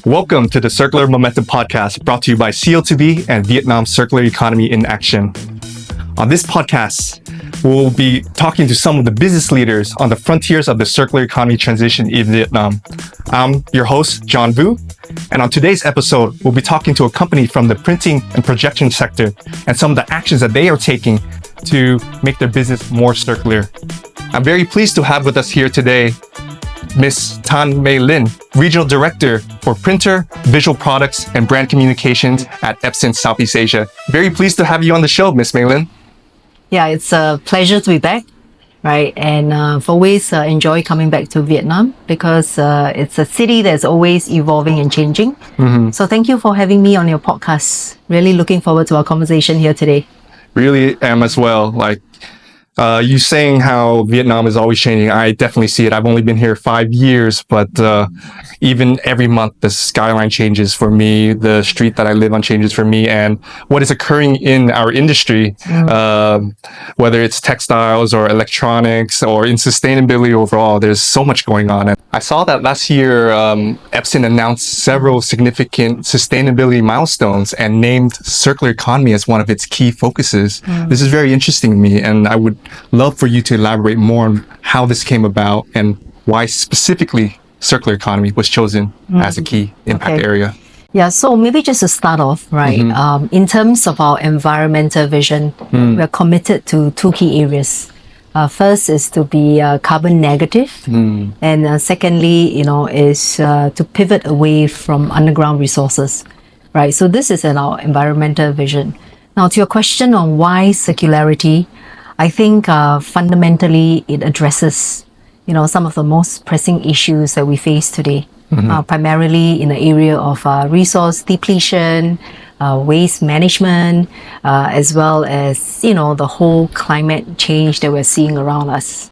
Welcome to the Circular Momentum Podcast, brought to you by CO2B and Vietnam's Circular Economy in Action. On this podcast, we'll be talking to some of the business leaders on the frontiers of the circular economy transition in Vietnam. I'm your host, John Vu, and on today's episode, we'll be talking to a company from the printing and projection sector and some of the actions that they are taking to make their business more circular. I'm very pleased to have with us here today Ms. Tan Mei Lin, Regional Director for Printer, Visual Products, and Brand Communications at Epson Southeast Asia. Very pleased to have you on the show, Ms. Mei Lin. Yeah, it's a pleasure to be back, right? And I've always enjoy coming back to Vietnam because it's a city that's always evolving and changing. So thank you for having me on your podcast. Really looking forward to our conversation here today. Really am as well. You saying how Vietnam is always changing, I definitely see it. I've only been here 5 years, but even every month the skyline changes for me, the street that I live on changes for me, and what is occurring in our industry, whether it's textiles or electronics or in sustainability overall, there's so much going on. And I saw that last year Epson announced several significant sustainability milestones and named circular economy as one of its key focuses. This is very interesting to me, and I would love for you to elaborate more on how this came about and why specifically circular economy was chosen as a key impact area. Yeah, so maybe just to start off, right? In terms of our environmental vision, we're committed to 2 key areas. First is to be carbon negative, and secondly, is to pivot away from underground resources, right? So this is in our environmental vision. Now, to your question on why circularity, I think fundamentally it addresses, some of the most pressing issues that we face today, primarily in the area of resource depletion, waste management, as well as, the whole climate change that we're seeing around us.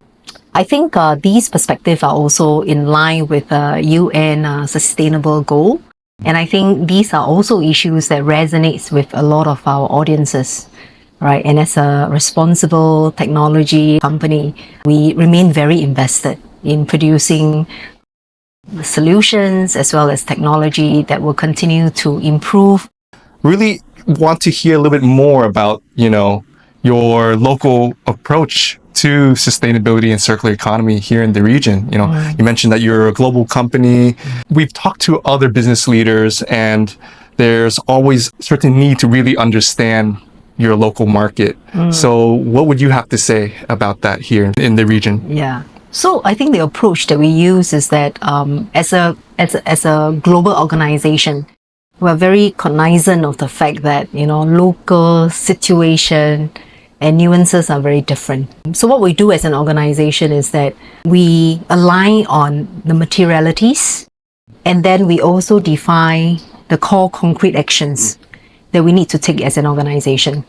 I think these perspectives are also in line with the UN sustainable goal. And I think these are also issues that resonates with a lot of our audiences. Right, and as a responsible technology company, we remain very invested in producing solutions as well as technology that will continue to improve. Really want to hear a little bit more about, your local approach to sustainability and circular economy here in the region. You mentioned that you're a global company. We've talked to other business leaders, and there's always a certain need to really understand your local market. So what would you have to say about that here in the region? Yeah. So I think the approach that we use is that as a global organization, we're very cognizant of the fact that, local situation and nuances are very different. So what we do as an organization is that we align on the materialities, and then we also define the core concrete actions that we need to take as an organization.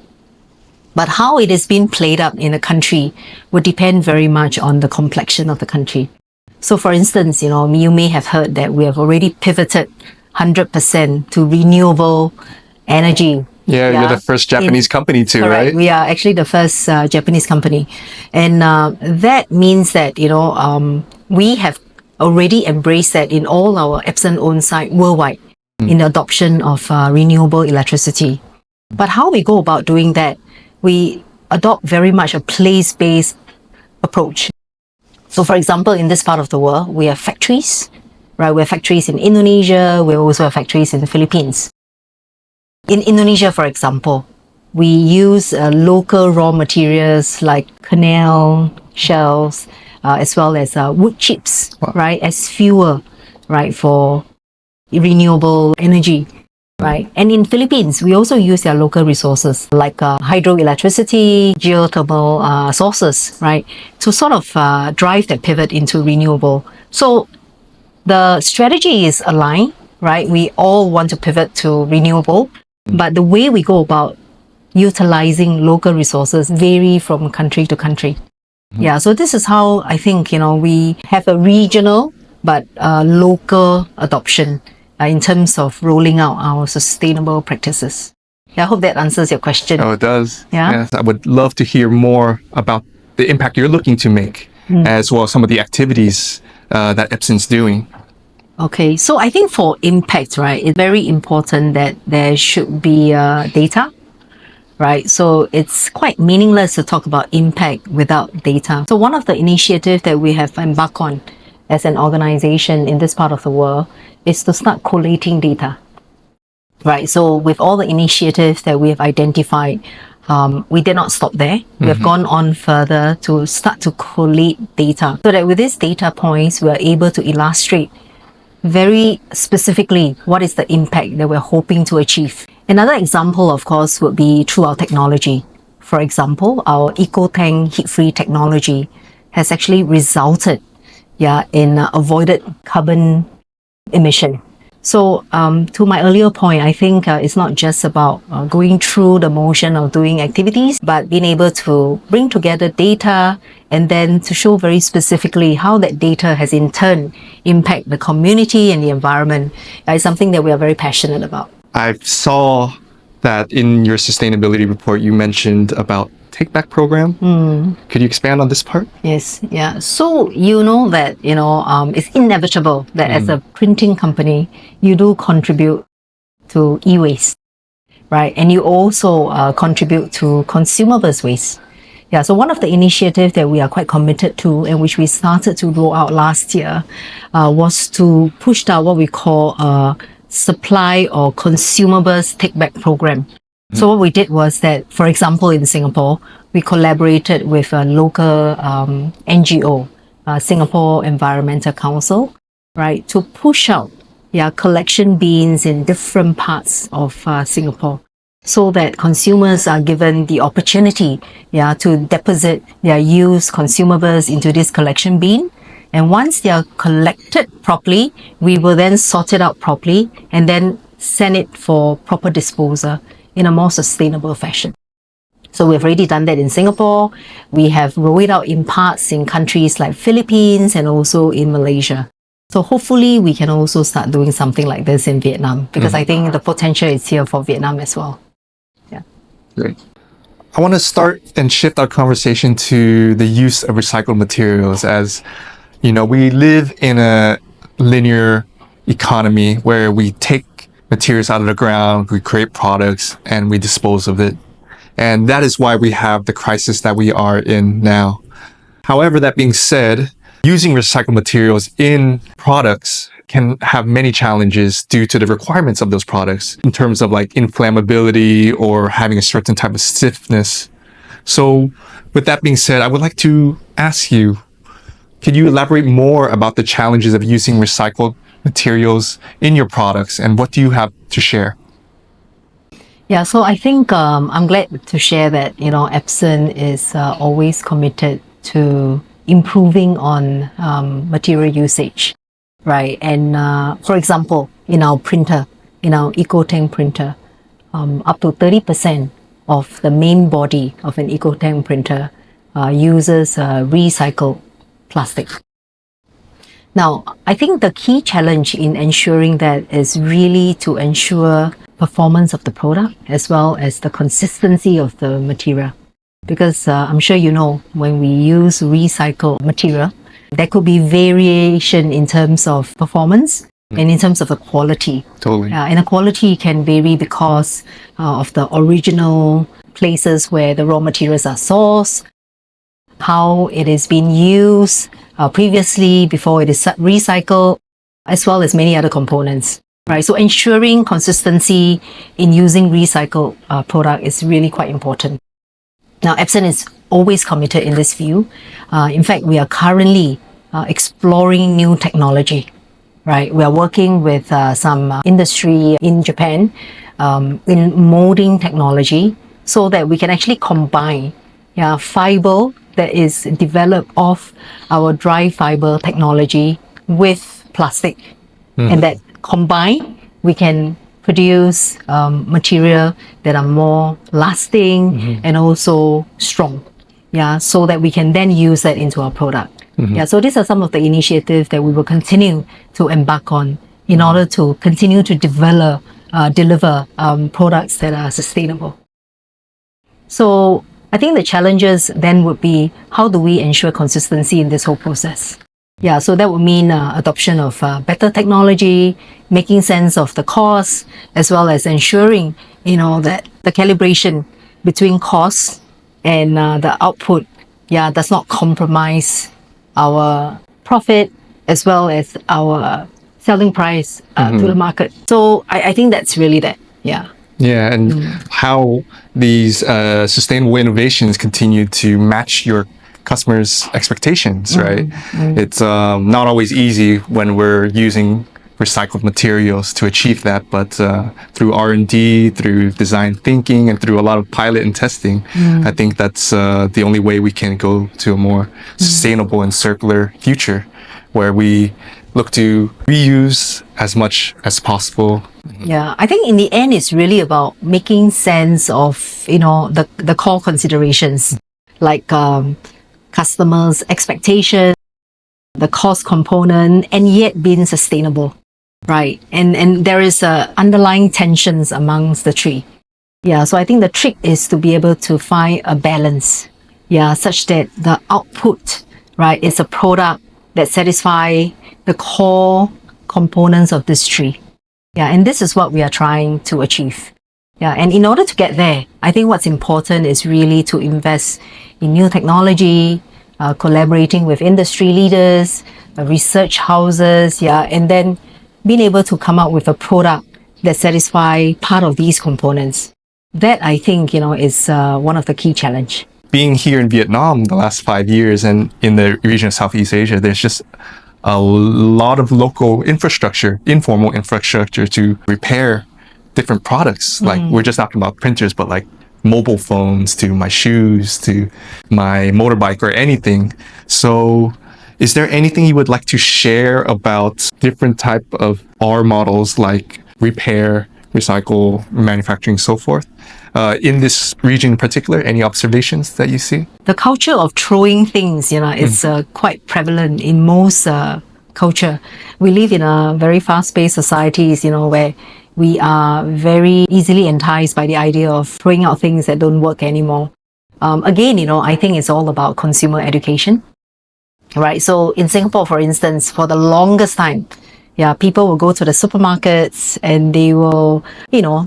But how it is being played out in a country would depend very much on the complexion of the country. So for instance, you may have heard that we have already pivoted 100% to renewable energy. Yeah, you're the first Japanese company too, correct. Right? We are actually the first Japanese company. And that means that, we have already embraced that in all our Epson-owned sites worldwide in the adoption of renewable electricity. But how we go about doing that, we adopt very much a place-based approach. So for example, in this part of the world, we have factories, right? We have factories in Indonesia, we also have factories in the Philippines. In Indonesia, for example, we use local raw materials like canal shells, as well as wood chips, right, as fuel, right, for renewable energy, right? And in Philippines, we also use their local resources like hydroelectricity, geothermal sources, right, to sort of drive that pivot into renewable. So the strategy is aligned, right? We all want to pivot to renewable, but the way we go about utilizing local resources vary from country to country. Yeah, so this is how I think, we have a regional but local adoption in terms of rolling out our sustainable practices. Yeah, I hope that answers your question. Oh, it does. Yeah. Yes, I would love to hear more about the impact you're looking to make, as well as some of the activities that Epson's doing. Okay, so I think for impact, right, it's very important that there should be data, right? So it's quite meaningless to talk about impact without data. So one of the initiatives that we have embarked on as an organization in this part of the world is to start collating data, right? So with all the initiatives that we have identified, we did not stop there. We have gone on further to start to collate data so that with these data points, we are able to illustrate very specifically what is the impact that we're hoping to achieve. Another example, of course, would be through our technology. For example, our EcoTank heat-free technology has actually resulted in avoided carbon emission. So to my earlier point, I think it's not just about going through the motion of doing activities, but being able to bring together data and then to show very specifically how that data has in turn impact the community and the environment is something that we are very passionate about. I saw that in your sustainability report, you mentioned about take back program. Could you expand on this part? Yes, yeah. So you know that it's inevitable that as a printing company, you do contribute to e-waste, right? And you also contribute to consumables waste. Yeah. So one of the initiatives that we are quite committed to, and which we started to roll out last year, was to push out what we call a supply or consumables take back program. So what we did was that, for example, in Singapore, we collaborated with a local NGO, Singapore Environmental Council, right, to push out collection bins in different parts of Singapore so that consumers are given the opportunity to deposit their used consumables into this collection bin. And once they are collected properly, we will then sort it out properly and then send it for proper disposal in a more sustainable fashion. So we've already done that in Singapore. We have rolled it out in parts in countries like Philippines and also in Malaysia. So hopefully we can also start doing something like this in Vietnam because I think the potential is here for Vietnam as well. Yeah. Great. I want to start and shift our conversation to the use of recycled materials. As you know, we live in a linear economy where we take materials out of the ground, we create products, and we dispose of it. And that is why we have the crisis that we are in now. However, that being said, using recycled materials in products can have many challenges due to the requirements of those products in terms of like inflammability or having a certain type of stiffness. So with that being said, I would like to ask you, could you elaborate more about the challenges of using recycled materials in your products and what do you have to share? Yeah, so I think I'm glad to share that Epson is always committed to improving on material usage, right? And for example, in our printer, in our EcoTank printer, up to 30% of the main body of an EcoTank printer uses recycled plastic. Now, I think the key challenge in ensuring that is really to ensure performance of the product as well as the consistency of the material. Because I'm sure you know, when we use recycled material, there could be variation in terms of performance and in terms of the quality. Totally. And the quality can vary because of the original places where the raw materials are sourced, how it is being used previously before it is recycled, as well as many other components. Right, so ensuring consistency in using recycled product is really quite important. Now, Epson is always committed in this view. In fact, we are currently exploring new technology. Right, we are working with some industry in Japan in molding technology so that we can actually combine fiber that is developed off our dry fiber technology with plastic, and that combined, we can produce material that are more lasting and also strong. So that we can then use that into our product. So these are some of the initiatives that we will continue to embark on in order to continue to deliver products that are sustainable. So I think the challenges then would be, how do we ensure consistency in this whole process? Yeah, so that would mean adoption of better technology, making sense of the costs, as well as ensuring, that the calibration between costs and the output, does not compromise our profit as well as our selling price to the market. So I think that's really that. Yeah. Yeah, and how these sustainable innovations continue to match your customers' expectations, right? It's not always easy when we're using recycled materials to achieve that, but through R&D, through design thinking, and through a lot of pilot and testing, I think that's the only way we can go to a more sustainable and circular future, where we look to reuse as much as possible. Yeah, I think in the end, it's really about making sense of, the core considerations like customers' expectations, the cost component, and yet being sustainable, right? And there is underlying tensions amongst the three. Yeah, so I think the trick is to be able to find a balance, such that the output, right, is a product that satisfies the core components of this tree. Yeah, and this is what we are trying to achieve. Yeah, and in order to get there, I think what's important is really to invest in new technology, collaborating with industry leaders, research houses, and then being able to come up with a product that satisfies part of these components. That I think, is one of the key challenge. Being here in Vietnam the last 5 years and in the region of Southeast Asia, there's just a lot of local infrastructure, informal infrastructure to repair different products. Like we're just talking about printers, but like mobile phones to my shoes to my motorbike or anything. So is there anything you would like to share about different type of R models like repair, recycle, manufacturing, so forth? In this region in particular, any observations that you see? The culture of throwing things, is quite prevalent in most culture. We live in a very fast-paced societies, where we are very easily enticed by the idea of throwing out things that don't work anymore. Again, I think it's all about consumer education, right? So in Singapore, for instance, for the longest time, people will go to the supermarkets and they will,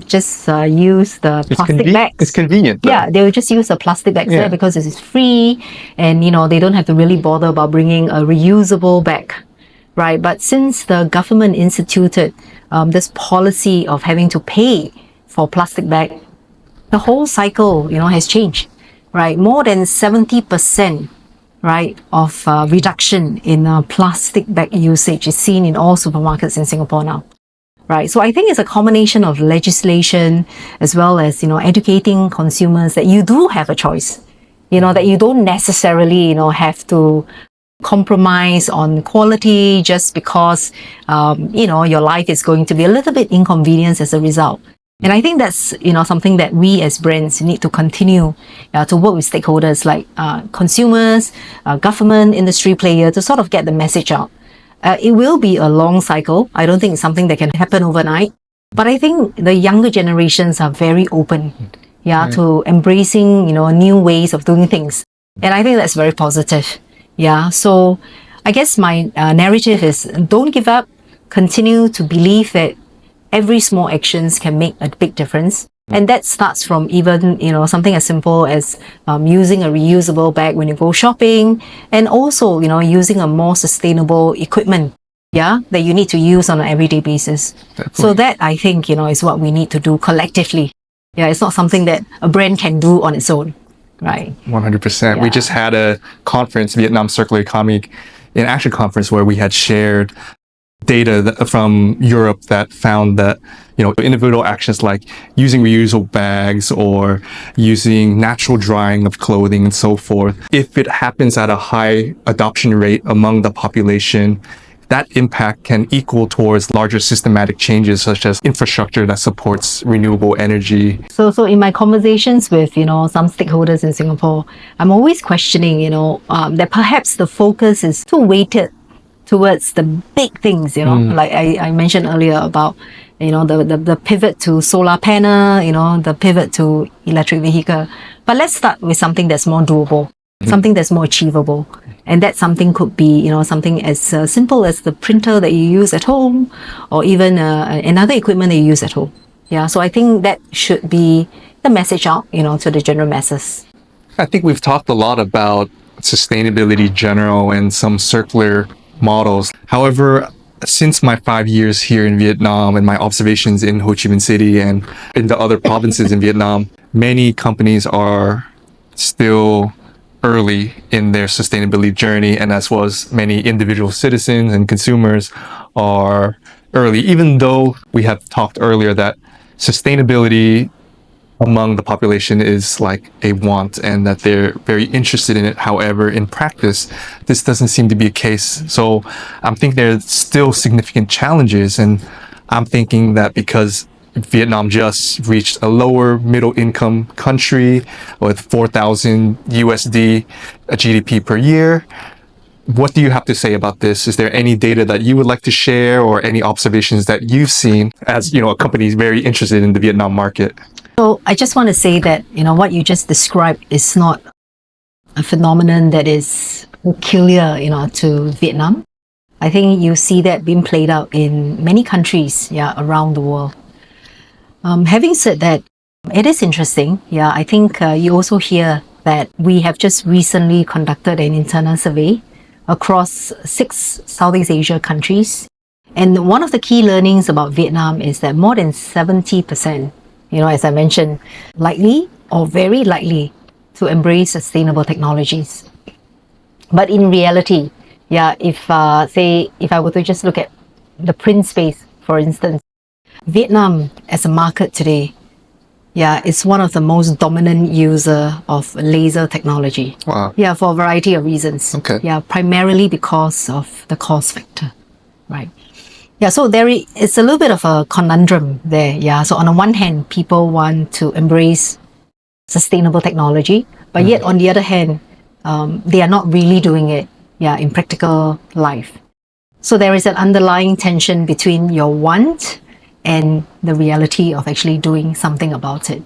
just use the plastic bags. It's convenient. Though. Yeah, they will just use the plastic bags there because it is free and, they don't have to really bother about bringing a reusable bag, right? But since the government instituted this policy of having to pay for plastic bag, the whole cycle, has changed, right? More than 70%, right, of reduction in plastic bag usage is seen in all supermarkets in Singapore now, right? So I think it's a combination of legislation as well as, educating consumers that you do have a choice, that you don't necessarily, have to compromise on quality just because, your life is going to be a little bit inconvenienced as a result. And I think that's, something that we as brands need to continue to work with stakeholders like consumers, government, industry player to sort of get the message out. It will be a long cycle. I don't think it's something that can happen overnight. But I think the younger generations are very open, to embracing, new ways of doing things. And I think that's very positive. Yeah. So I guess my narrative is don't give up, continue to believe that every small actions can make a big difference. And that starts from even, something as simple as using a reusable bag when you go shopping and also, using a more sustainable equipment, that you need to use on an everyday basis. Definitely. So that I think, is what we need to do collectively. Yeah, it's not something that a brand can do on its own, right? 100%. Yeah. We just had a conference, Vietnam Circular Economy in Action Conference, where we had shared data from Europe that found that, individual actions like using reusable bags or using natural drying of clothing and so forth, if it happens at a high adoption rate among the population, that impact can equal towards larger systematic changes such as infrastructure that supports renewable energy. So in my conversations with, some stakeholders in Singapore, I'm always questioning, that perhaps the focus is too weighted towards the big things, like I mentioned earlier about, the pivot to solar panel, the pivot to electric vehicle. But let's start with something that's more doable, something that's more achievable. And that something could be, something as simple as the printer that you use at home, or even another equipment that you use at home. Yeah, so I think that should be the message out, to the general masses. I think we've talked a lot about sustainability in general and some circular models. However, since my 5 years here in Vietnam and my observations in Ho Chi Minh City and in the other provinces in Vietnam, many companies are still early in their sustainability journey, and as well as many individual citizens and consumers are early, even though we have talked earlier that sustainability among the population is like a want and that they're very interested in it. However, in practice, this doesn't seem to be a case. So I'm thinking there's still significant challenges, and I'm thinking that because Vietnam just reached a lower middle income country with 4,000 USD GDP per year. What do you have to say about this? Is there any data that you would like to share or any observations that you've seen as, a company very interested in the Vietnam market? So I just want to say that, what you just described is not a phenomenon that is peculiar, to Vietnam. I think you see that being played out in many countries, around the world. Having said that, it is interesting. I think you also hear that we have just recently conducted an internal survey across 6 Southeast Asia countries. And one of the key learnings about Vietnam is that more than 70%, as I mentioned, likely or very likely to embrace sustainable technologies. But in reality, if I were to just look at the print space, for instance, Vietnam as a market today, is one of the most dominant user of laser technology. Wow. For a variety of reasons. Okay. Primarily because of the cost factor, right? So it's a little bit of a conundrum there. So on the one hand, people want to embrace sustainable technology, but yet on the other hand, they are not really doing it, in practical life. So there is an underlying tension between your want and the reality of actually doing something about it.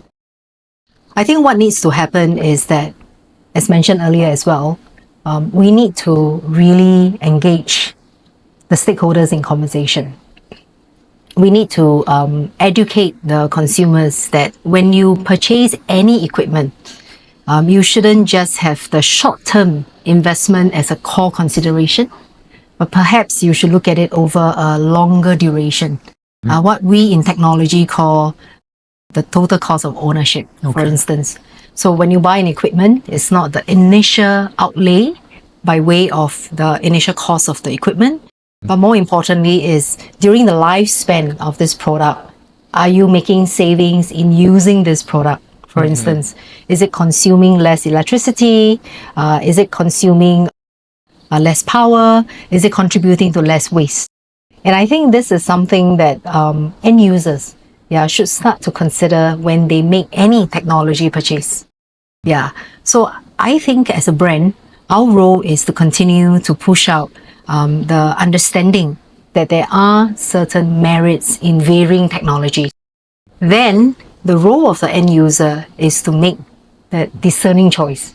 I think what needs to happen is that, as mentioned earlier as well, we need to really engage the stakeholders in conversation. We need to educate the consumers that when you purchase any equipment, you shouldn't just have the short-term investment as a core consideration, but perhaps you should look at it over a longer duration. What we in technology call the total cost of ownership, for instance. So when you buy an equipment, it's not the initial outlay by way of the initial cost of the equipment, but more importantly is during the lifespan of this product, are you making savings in using this product? For instance, is it consuming less electricity? Is it consuming less power? Is it contributing to less waste? And I think this is something that end users should start to consider when they make any technology purchase. So I think as a brand, our role is to continue to push out the understanding that there are certain merits in varying technologies. Then the role of the end user is to make that discerning choice.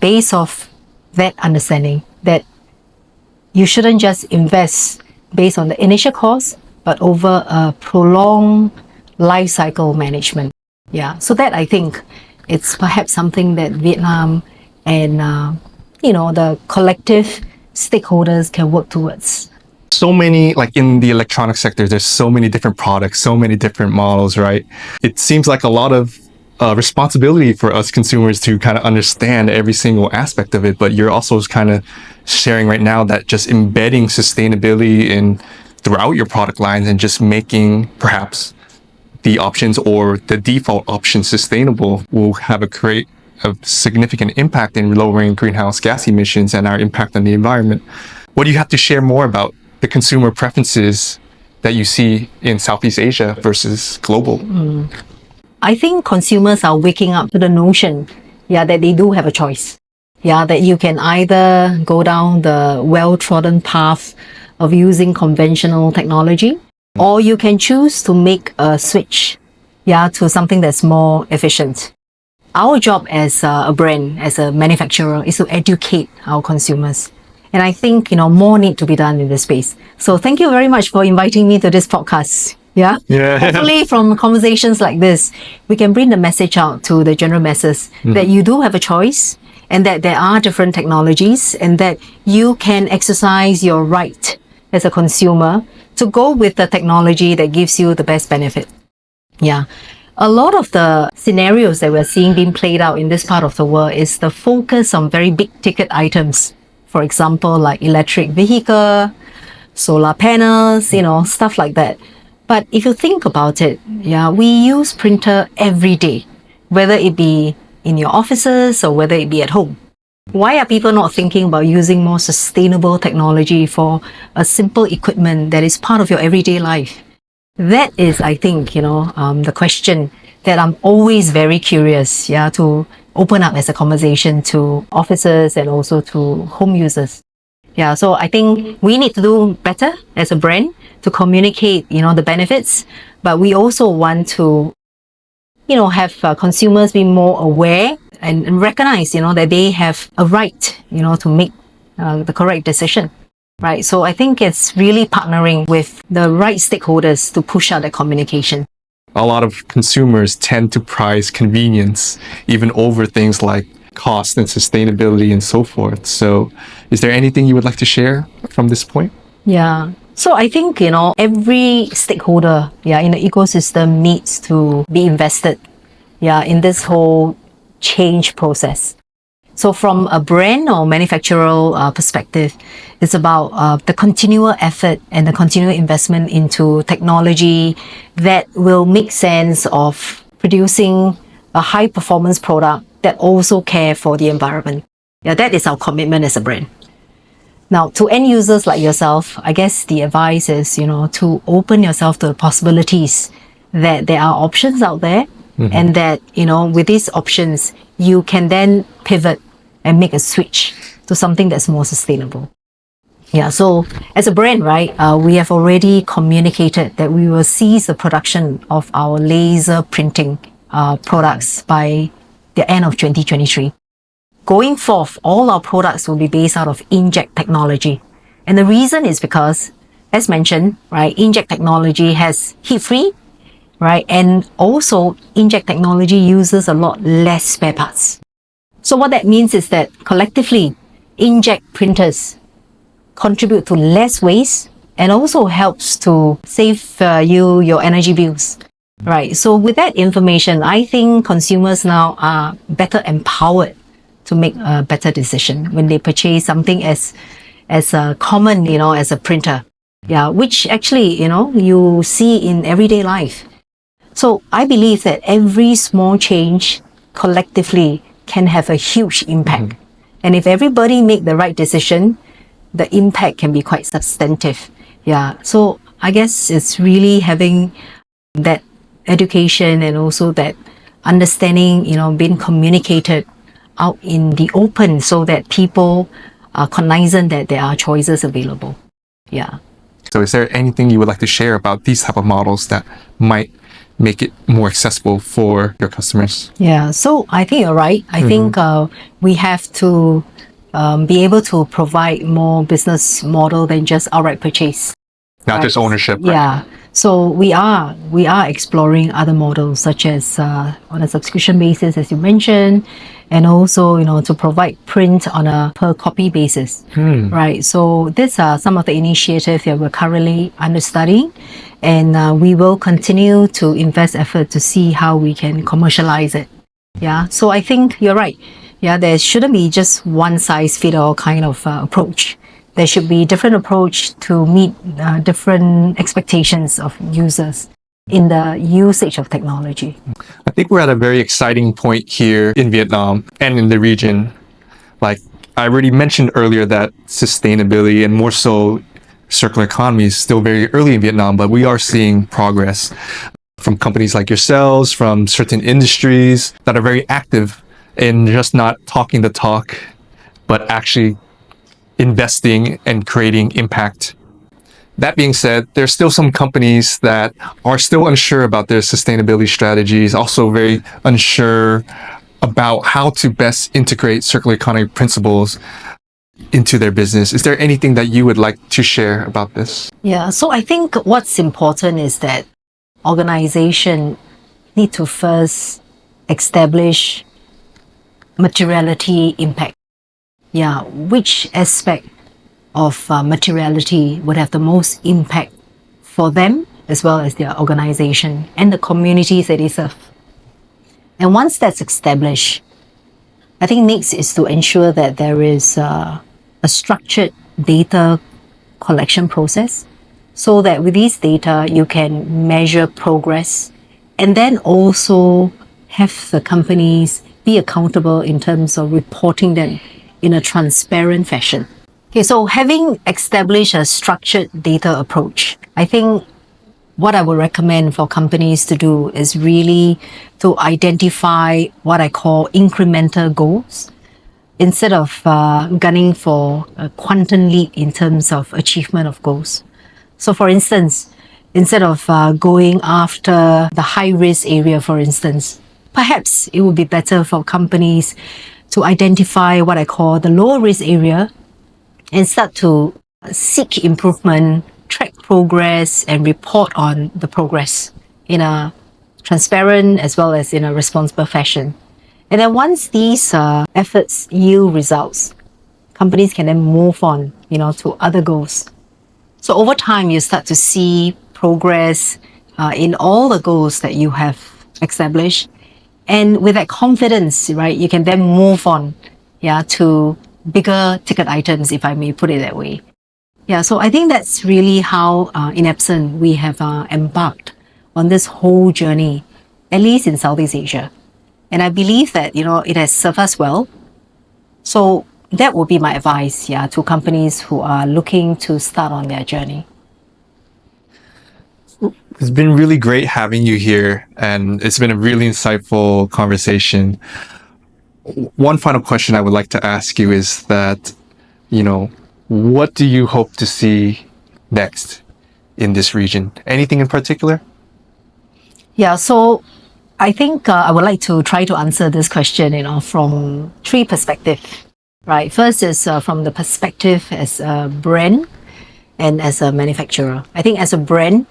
Based off that understanding that you shouldn't just invest based on the initial cost, but over a prolonged life cycle management. So that I think it's perhaps something that Vietnam and the collective stakeholders can work towards. So many, like in the electronic sector, there's so many different products, so many different models, right? It seems like a lot of responsibility for us consumers to kind of understand every single aspect of it, but you're also kind of sharing right now that just embedding sustainability in throughout your product lines and just making perhaps the options or the default option sustainable will have a significant impact in lowering greenhouse gas emissions and our impact on the environment. What do you have to share more about the consumer preferences that you see in Southeast Asia versus global? I think consumers are waking up to the notion, that they do have a choice. That you can either go down the well-trodden path of using conventional technology, or you can choose to make a switch, to something that's more efficient. our job as a brand, as a manufacturer, is to educate our consumers. And I think, more need to be done in this space. So thank you very much for inviting me to this podcast. Yeah. Yeah. Hopefully from conversations like this, we can bring the message out to the general masses that you do have a choice and that there are different technologies and that you can exercise your right as a consumer to go with the technology that gives you the best benefit. Yeah. A lot of the scenarios that we're seeing being played out in this part of the world is the focus on very big ticket items. For example, like electric vehicle, solar panels, stuff like that. But if you think about it, we use printer every day, whether it be in your offices or whether it be at home. Why are people not thinking about using more sustainable technology for a simple equipment that is part of your everyday life? That is, I think, the question that I'm always very curious, to open up as a conversation to officers and also to home users. Yeah, so I think we need to do better as a brand to communicate, the benefits, but we also want to, have consumers be more aware and recognize, that they have a right, to make the correct decision. Right. So I think it's really partnering with the right stakeholders to push out the communication. A lot of consumers tend to prize convenience even over things like cost and sustainability and so forth. So is there anything you would like to share from this point? Yeah. So I think, every stakeholder, in the ecosystem needs to be invested, in this whole change process. So from a brand or manufacturer perspective, it's about the continual effort and the continual investment into technology that will make sense of producing a high performance product that also care for the environment. Yeah, that is our commitment as a brand. Now, to end users like yourself, I guess the advice is, to open yourself to the possibilities that there are options out there and that, with these options, you can then pivot and make a switch to something that's more sustainable. Yeah, so as a brand, right, we have already communicated that we will cease the production of our laser printing products by the end of 2023. Going forth, all our products will be based out of inkjet technology. And the reason is because, as mentioned, right, inkjet technology has heat-free, right, and also inkjet technology uses a lot less spare parts. So what that means is that collectively, inkjet printers contribute to less waste and also helps to save you your energy bills. Right. So with that information, I think consumers now are better empowered to make a better decision when they purchase something as common, as a printer. Yeah, which actually, you see in everyday life. So I believe that every small change collectively can have a huge impact. And if everybody make the right decision, the impact can be quite substantive. Yeah. So I guess it's really having that education and also that understanding, being communicated out in the open so that people are cognizant that there are choices available. Yeah. So is there anything you would like to share about these type of models that might make it more accessible for your customers? Yeah, so I think you're right. I think we have to be able to provide more business model than just outright purchase. Not just ownership. Right? Yeah. So we are exploring other models such as on a subscription basis, as you mentioned, and also to provide print on a per copy basis. Right. So these are some of the initiatives that we're currently understudying, and we will continue to invest effort to see how we can commercialize it. Yeah. So I think you're right. Yeah, there shouldn't be just one size fit all kind of approach. There should be different approach to meet different expectations of users in the usage of technology. I think we're at a very exciting point here in Vietnam and in the region. Like I already mentioned earlier that sustainability and more so circular economy is still very early in Vietnam, but we are seeing progress from companies like yourselves, from certain industries that are very active in just not talking the talk, but actually investing and creating impact. That being said, there's still some companies that are still unsure about their sustainability strategies, also very unsure about how to best integrate circular economy principles into their business. Is there anything that you would like to share about this? Yeah, so I think what's important is that organization need to first establish materiality impact. Yeah, which aspect of materiality would have the most impact for them as well as their organization and the communities that they serve. And once that's established, I think next is to ensure that there is a structured data collection process so that with these data you can measure progress and then also have the companies be accountable in terms of reporting them in a transparent fashion. Okay, so having established a structured data approach, I think what I would recommend for companies to do is really to identify what I call incremental goals instead of gunning for a quantum leap in terms of achievement of goals. So for instance, instead of going after the high risk area, for instance, perhaps it would be better for companies to identify what I call the low risk area and start to seek improvement, track progress, and report on the progress in a transparent as well as in a responsible fashion. And then once these efforts yield results, companies can then move on, to other goals. So over time, you start to see progress in all the goals that you have established. And with that confidence, right, you can then move on, to bigger ticket items, if I may put it that way. Yeah, so I think that's really how in Epson we have embarked on this whole journey, at least in Southeast Asia. And I believe that, it has served us well. So that would be my advice, to companies who are looking to start on their journey. It's been really great having you here, and it's been a really insightful conversation. One final question I would like to ask you is that, what do you hope to see next in this region? Anything in particular? Yeah, so I think I would like to try to answer this question, from three perspectives, right? First is from the perspective as a brand and as a manufacturer. I think as a brand,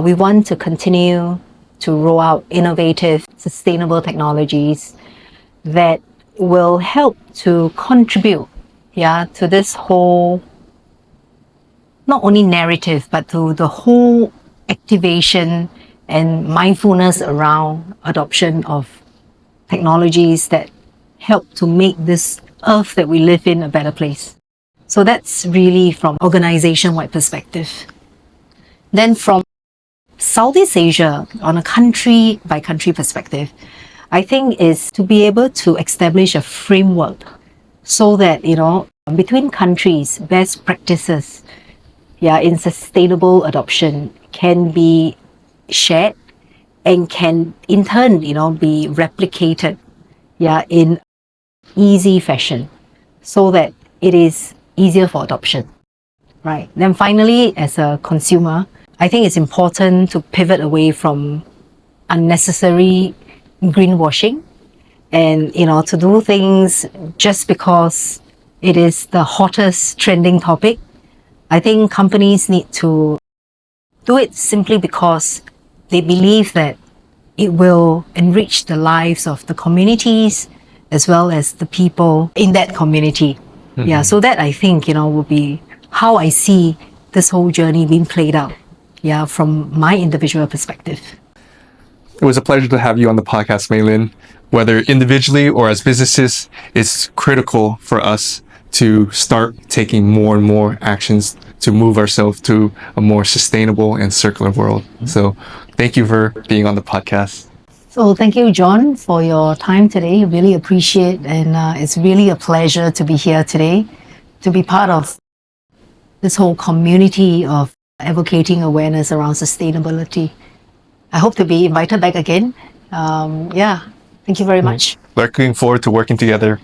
we want to continue to roll out innovative, sustainable technologies that will help to contribute, to this whole, not only narrative, but to the whole activation and mindfulness around adoption of technologies that help to make this earth that we live in a better place. So that's really from organization-wide perspective. Then from Southeast Asia, on a country by country perspective, I think is to be able to establish a framework so that, between countries, best practices, in sustainable adoption can be shared and can in turn, be replicated, in easy fashion so that it is easier for adoption, right? Then finally, as a consumer, I think it's important to pivot away from unnecessary greenwashing and, to do things just because it is the hottest trending topic. I think companies need to do it simply because they believe that it will enrich the lives of the communities as well as the people in that community. Mm-hmm. Yeah, so that I think, will be how I see this whole journey being played out, from my individual perspective. It was a pleasure to have you on the podcast, Maylin. Whether individually or as businesses, it's critical for us to start taking more and more actions to move ourselves to a more sustainable and circular world. So thank you for being on the podcast. So thank you, John, for your time today. Really appreciate, and it's really a pleasure to be here today, to be part of this whole community of advocating awareness around sustainability. I hope to be invited back again. Thank you very much. Looking forward to working together